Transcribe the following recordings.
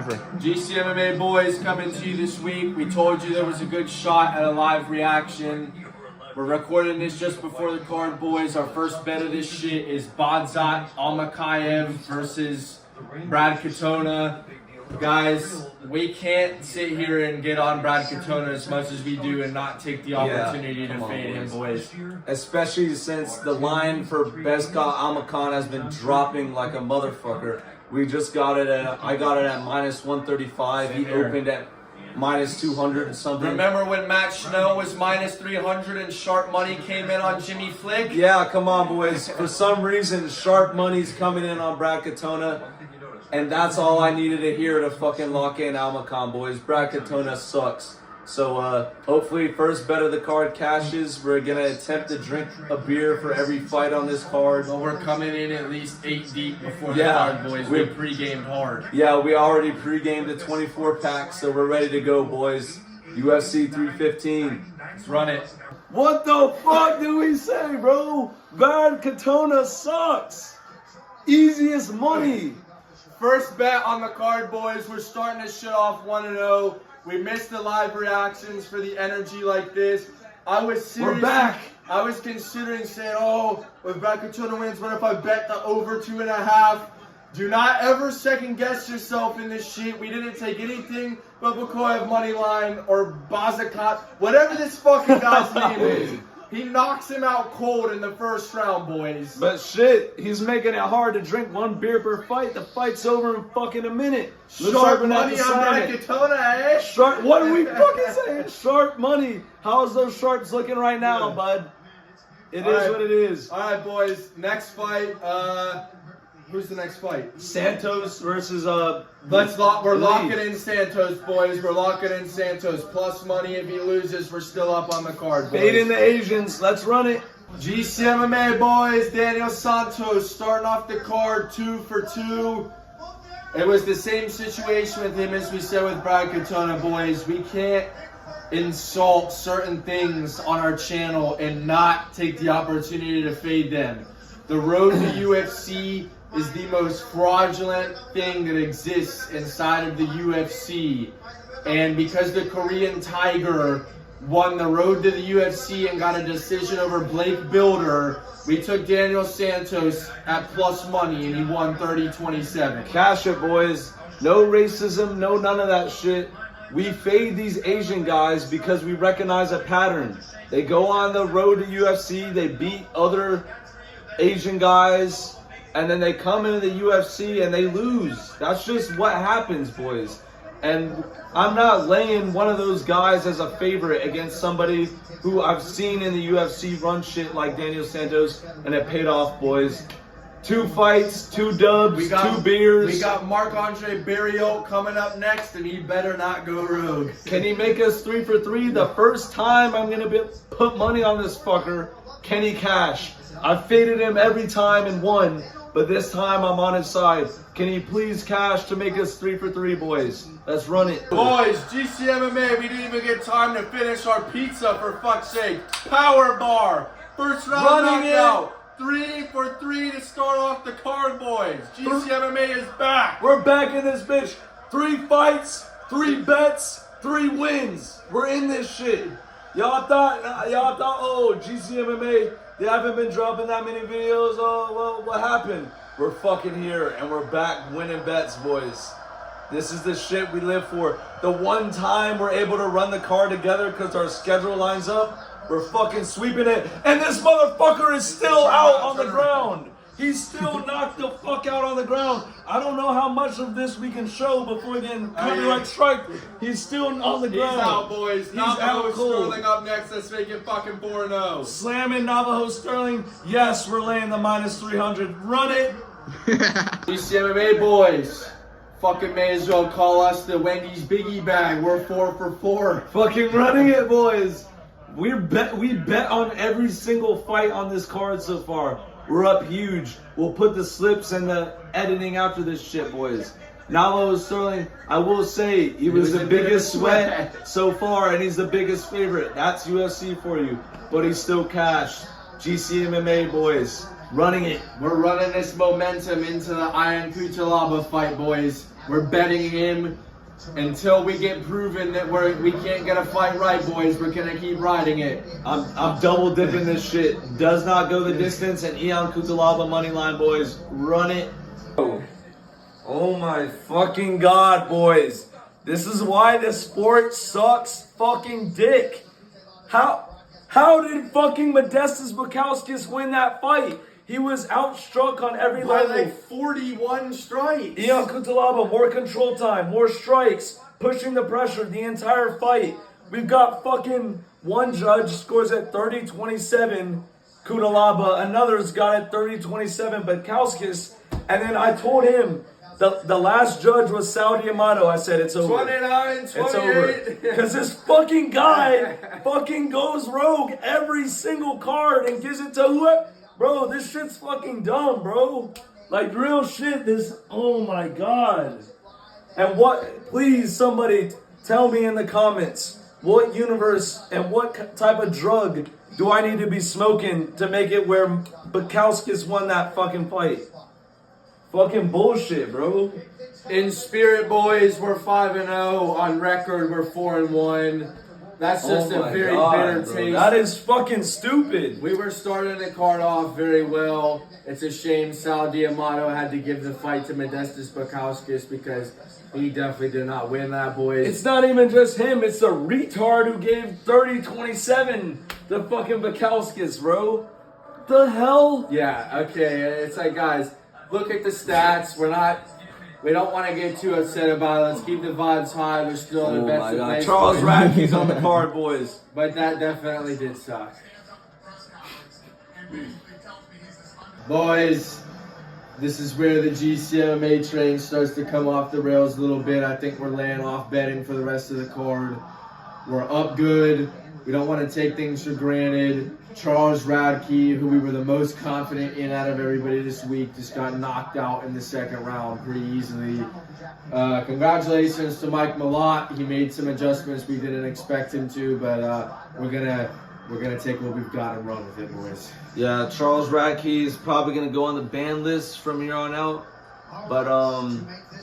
offer. GCMMA boys coming to you this week. We told you there was a good shot at a live reaction. We're recording this just before the card, boys. Our first bet of this shit is Badzat Almakayev versus Brad Katona. Guys, we can't sit here and get on Brad Katona as much as we do and not take the opportunity to fade him, boys. Especially since the line for Bezka Almakan has been dropping like a motherfucker. We just got it at, I got it at minus 135. He opened at minus 200 and something. Remember when Matt Schnell was minus 300 and sharp money came in on Jimmy Flick? Yeah, come on, boys. For some reason, sharp money's coming in on Brad Katona. And that's all I needed to hear to fucking lock in Almakan, boys. Brad Katona sucks. So, hopefully, first bet of the card cashes. We're going to attempt to drink a beer for every fight on this card. Well, we're coming in at least 8 deep before the card, boys. We pre-gamed hard. Yeah, we already pre-gamed the 24-pack, so we're ready to go, boys. UFC 315. Let's run it. What the fuck do we say, bro? Brad Katona sucks. Easiest money. First bet on the card, boys. We're starting this shit off 1-0. We missed the live reactions for the energy like this. We're back. I was considering saying, oh, if Brad Katona wins, what if I bet the over 2.5? Do not ever second guess yourself in this shit. We didn't take anything but Bukoyev money line or Bazakat, whatever this fucking guy's name is. He knocks him out cold in the first round, boys. But shit, he's making it hard to drink one beer per fight. The fight's over in fucking a minute. Sharp money on Brad Katona, eh? Sharp, what are we fucking saying? Sharp money. How's those sharps looking right now, bud? It is what it is. All right, boys. Next fight. Who's the next fight? Santos versus We're locking in Santos, boys. We're locking in Santos. Plus money. If he loses, we're still up on the card, boys. Fading the Asians. Let's run it. GCMMA, boys. Daniel Santos starting off the card 2 for 2. It was the same situation with him as we said with Brad Katona, boys. We can't insult certain things on our channel and not take the opportunity to fade them. The road to UFC is the most fraudulent thing that exists inside of the UFC. And because the Korean Tiger won the road to the UFC and got a decision over Blake Builder, we took Daniel Santos at plus money and he won 30-27. Cash it, boys. No racism, no none of that shit. We fade these Asian guys because we recognize a pattern. They go on the road to UFC, they beat other Asian guys, and then they come into the UFC and they lose. That's just what happens, boys. And I'm not laying one of those guys as a favorite against somebody who I've seen in the UFC run shit like Daniel Santos, and it paid off, boys. 2 fights, 2 dubs, 2 beers. We got Marc-Andre Barriault coming up next, and he better not go rogue. Can he make us 3 for 3? The first time I'm going to put money on this fucker, can he cash? I've faded him every time and won, but this time I'm on his side. Can he please cash to make us 3 for 3, boys? Let's run it. Boys, GCMMA, we didn't even get time to finish our pizza, for fuck's sake. Power bar. First round knockout. 3 for 3 to start off the card, boys. GCMMA is back. We're back in this bitch. 3 fights, 3 bets, 3 wins. We're in this shit. Y'all thought, oh, GCMMA, they haven't been dropping that many videos. Oh, well, what happened? We're fucking here, and we're back winning bets, boys. This is the shit we live for. The one time we're able to run the card together because our schedule lines up, we're fucking sweeping it. And this motherfucker is still out on the ground. He's still knocked the fuck out on the ground. I don't know how much of this we can show before then copyright strike. He's still on the ground. He's out, boys. He's out cold. Sterling up next. Let's make it fucking 4-0. Slamming Navajo Sterling. Yes, we're laying the minus 300. Run it. GCMMA boys. Fucking may as well call us the Wendy's Biggie Bag. We're 4 for 4. Fucking running it, boys. We bet on every single fight on this card so far. We're up huge. We'll put the slips and the editing after this shit, boys. Navajo Sterling, I will say, he was the biggest sweat so far, and he's the biggest favorite. That's UFC for you. But he's still cash. GCMMA, boys. Running it. We're running this momentum into the Iron Kutalaba fight, boys. We're betting him until we get proven that we can't get a fight right, boys. We're gonna keep riding it. I'm double dipping this shit. Does not go the distance, and Ion Cutelaba money line, boys. Run it. Oh my fucking god, boys. This is why the sport sucks fucking dick. How did fucking Modestas Bukauskas win that fight? He was outstruck on every level. Like 41 strikes. Ion Cutelaba, more control time, more strikes, pushing the pressure the entire fight. We've got fucking one judge scores at 30-27, Cutelaba. Another's got at 30-27, Bukauskas. And then I told him, the last judge was Saudi Amato. I said, it's over. 29, 28. It's over. Because this fucking guy fucking goes rogue every single card and gives it to whoever. Bro, this shit's fucking dumb, bro. Like, real shit, oh my god. And please, somebody tell me in the comments, what universe and what type of drug do I need to be smoking to make it where Bukauskas won that fucking fight? Fucking bullshit, bro. In spirit, boys, we're 5-0. On record, we're 4-1. That's just a very bitter taste. That is fucking stupid. We were starting the card off very well. It's a shame Saudi Amato had to give the fight to Modestas Bukauskas because he definitely did not win that, boys. It's not even just him. It's the retard who gave 30-27 to fucking Bukauskas, bro. The hell? Yeah, okay. It's like, guys, look at the stats. We don't want to get too upset about it. Let's keep the vibes high. We're still in the best of nice. Charles Radke's on the card, boys. But that definitely did suck. Boys, this is where the GCMA train starts to come off the rails a little bit. I think we're laying off betting for the rest of the card. We're up good. We don't want to take things for granted. Charles Radke, who we were the most confident in out of everybody this week, just got knocked out in the second round pretty easily. Congratulations to Mike Malott. He made some adjustments we didn't expect him to, but we're gonna take what we've got and run with it, boys. Yeah, Charles Radke is probably gonna go on the ban list from here on out. But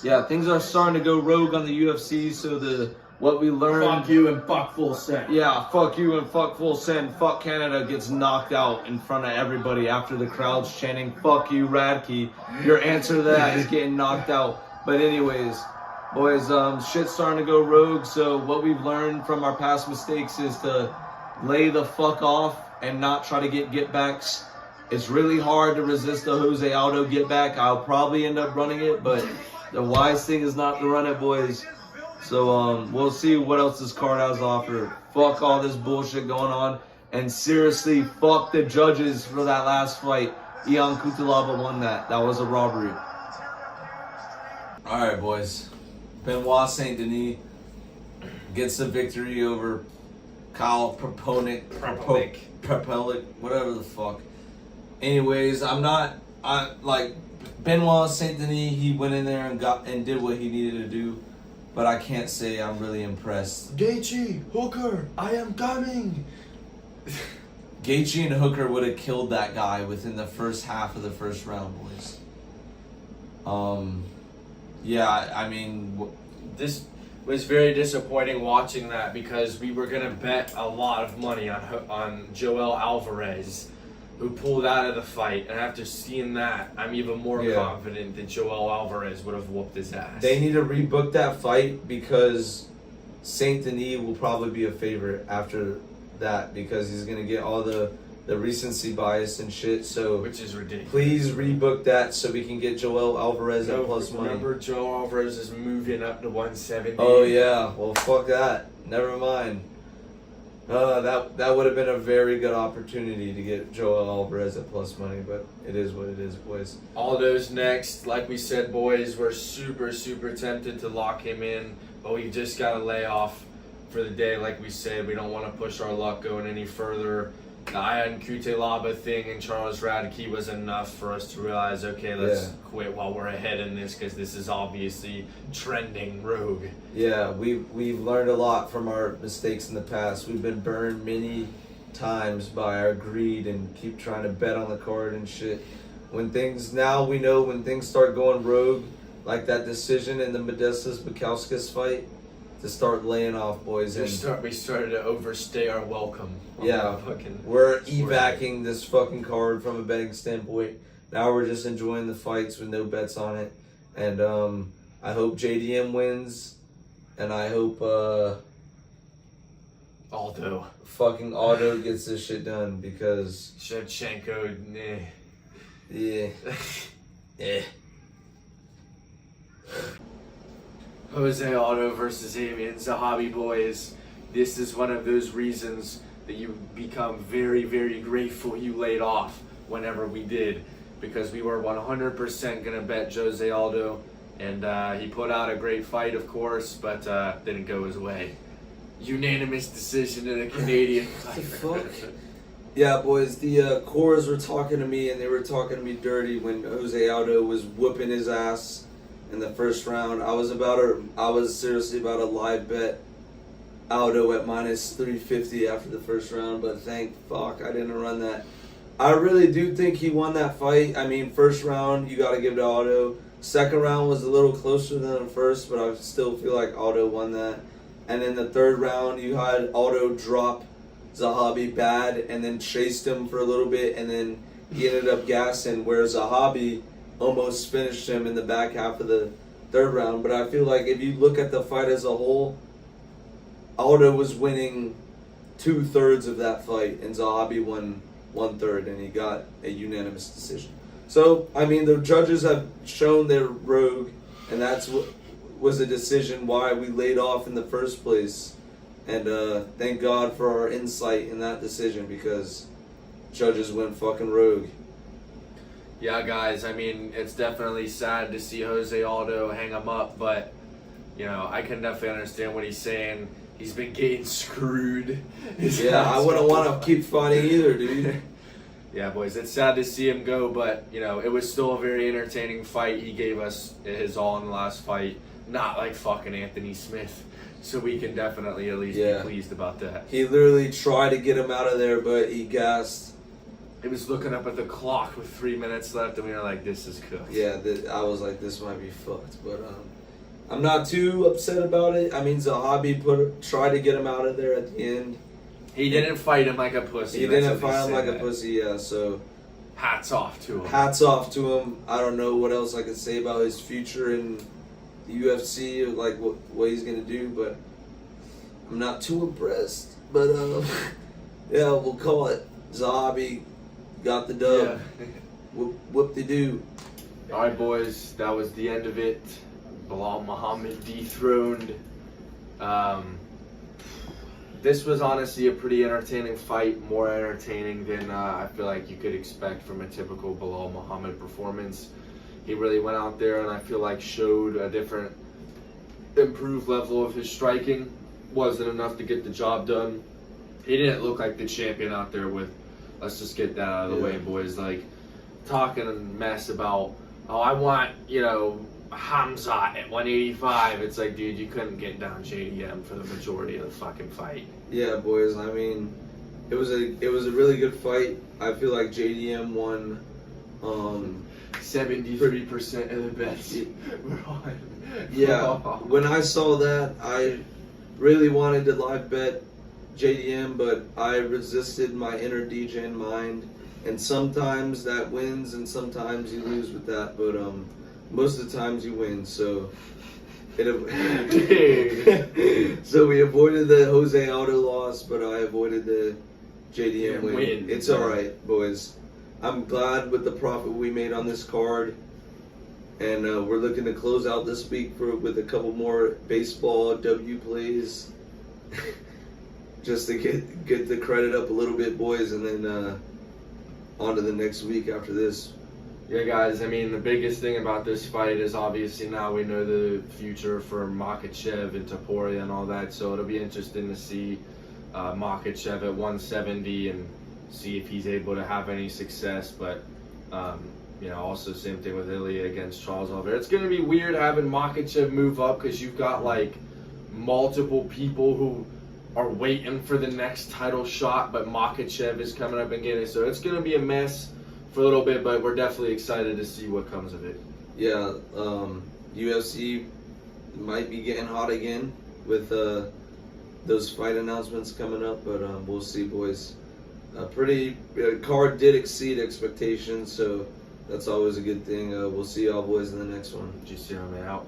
yeah, things are starting to go rogue on the UFC. So what we learned. Fuck you and fuck Full Send. Yeah, fuck you and fuck Full Send. Fuck Canada gets knocked out in front of everybody after the crowd's chanting, fuck you, Radke. Your answer to that is getting knocked out. But anyways, boys, shit's starting to go rogue. So what we've learned from our past mistakes is to lay the fuck off and not try to get backs. It's really hard to resist the Jose Aldo get back. I'll probably end up running it, but the wise thing is not to run it, boys. So we'll see what else this card has to offer. Fuck all this bullshit going on. And seriously, fuck the judges for that last fight. Ion Cutelaba won that. That was a robbery. Alright, boys. Benoit Saint Denis gets the victory over Kyle Prepelic, whatever the fuck. Anyways, Benoit Saint Denis, he went in there and did what he needed to do. But I can't say I'm really impressed. Gaethje, Hooker, I am coming. Gaethje and Hooker would have killed that guy within the first half of the first round, boys. Yeah, I mean, this was very disappointing watching that because we were gonna bet a lot of money on Joel Alvarez, who pulled out of the fight, and after seeing that, I'm even more confident that Joel Alvarez would have whooped his ass. They need to rebook that fight because Saint Denis will probably be a favorite after that because he's gonna get all the recency bias and shit. So which is ridiculous. Please rebook that so we can get Joel Alvarez at plus money. Remember, Joel Alvarez is moving up to 170. Oh yeah, well fuck that. Never mind. That would have been a very good opportunity to get Joel Alvarez at plus money, but it is what it is, boys. Aldo's next. Like we said, boys, we're super, super tempted to lock him in, but we just got to lay off for the day. Like we said, we don't want to push our luck going any further. The Ion Cutelaba thing and Charles Radke was enough for us to realize, okay, let's quit while we're ahead in this because this is obviously trending rogue. Yeah, we've learned a lot from our mistakes in the past. We've been burned many times by our greed and keep trying to bet on the card and shit. We know when things start going rogue, like that decision in the Modestas-Bukauskas fight, to start laying off, boys. We started to overstay our welcome. Yeah, we're evacing this fucking card from a betting standpoint. Now we're just enjoying the fights with no bets on it. And I hope JDM wins. And I hope fucking Aldo gets this shit done, because Shevchenko, nah. Yeah. Yeah. Jose Aldo versus Amian Zahabi, boys. This is one of those reasons that you become very, very grateful you laid off whenever we did, because we were 100% going to bet Jose Aldo, and he put out a great fight, of course, but didn't go his way. Unanimous decision in a Canadian fight. What the fuck? Yeah, boys, the cores were talking to me, and they were talking to me dirty when Jose Aldo was whooping his ass in the first round. I was seriously about to live bet Aldo at minus 350 after the first round, but thank fuck I didn't run that. I really do think he won that fight. I mean, first round, you got to give it to Aldo. Second round was a little closer than the first, but I still feel like Aldo won that. And in the third round, you had Aldo drop Zahabi bad and then chased him for a little bit, and then he ended up gassing, where Zahabi almost finished him in the back half of the third round. But I feel like if you look at the fight as a whole, Aldo was winning 2/3 of that fight, and Zahabi won 1/3, and he got a unanimous decision. So, I mean, the judges have shown they're rogue, and that's what was a decision why we laid off in the first place. And thank God for our insight in that decision, because judges went fucking rogue. Yeah, guys, I mean, it's definitely sad to see Jose Aldo hang him up, but, you know, I can definitely understand what he's saying. He's been getting screwed. Yeah, I wouldn't want to keep fighting either, dude. Yeah, boys, it's sad to see him go, but, you know, it was still a very entertaining fight. He gave us his all in the last fight. Not like fucking Anthony Smith. So we can definitely at least be pleased about that. He literally tried to get him out of there, but he gassed. He was looking up at the clock with 3 minutes left, and we were like, this is cooked. Yeah, I was like, this might be fucked. But I'm not too upset about it. I mean, Zahabi tried to get him out of there at the end. He didn't fight him like a pussy. He didn't fight him like a pussy, yeah, so... Hats off to him. Hats off to him. I don't know what else I could say about his future in the UFC, or like what he's going to do, but I'm not too impressed. But, yeah, we'll call it. Zahabi got the dub. Yeah. Whoop-de-doo. All right, boys, that was the end of it. Bilal Muhammad dethroned. This was honestly a pretty entertaining fight, more entertaining than I feel like you could expect from a typical Bilal Muhammad performance. He really went out there and I feel like showed a different, improved level of his striking. Wasn't enough to get the job done. He didn't look like the champion out there with, let's just get that out of the way, boys. Like, talking a mess about, oh, I want, you know, Hamza at 185. It's like, dude, you couldn't get down JDM for the majority of the fucking fight. Yeah, boys. I mean, it was a really good fight. I feel like JDM won. 73% of the bets were on. Yeah. When I saw that, I really wanted to live bet JDM, but I resisted my inner DJ mind. And sometimes that wins, and sometimes you lose with that. But most of the times you win, so so we avoided the Jose Aldo loss, but I avoided the JDM win. It's all right, boys. I'm glad with the profit we made on this card, and we're looking to close out this week with a couple more baseball W plays, just to get the credit up a little bit, boys, and then on to the next week after this. Yeah, guys, I mean, the biggest thing about this fight is obviously now we know the future for Makhachev and Topuria and all that, so it'll be interesting to see Makhachev at 170 and see if he's able to have any success, but, you know, also same thing with Ilya against Charles Oliveira. It's going to be weird having Makhachev move up because you've got, like, multiple people who are waiting for the next title shot, but Makhachev is coming up and getting it, so it's going to be a mess for a little bit, but we're definitely excited to see what comes of it. Yeah, UFC might be getting hot again with those fight announcements coming up, but we'll see, boys. Card did exceed expectations, so that's always a good thing. We'll see y'all boys in the next one. GCMA out.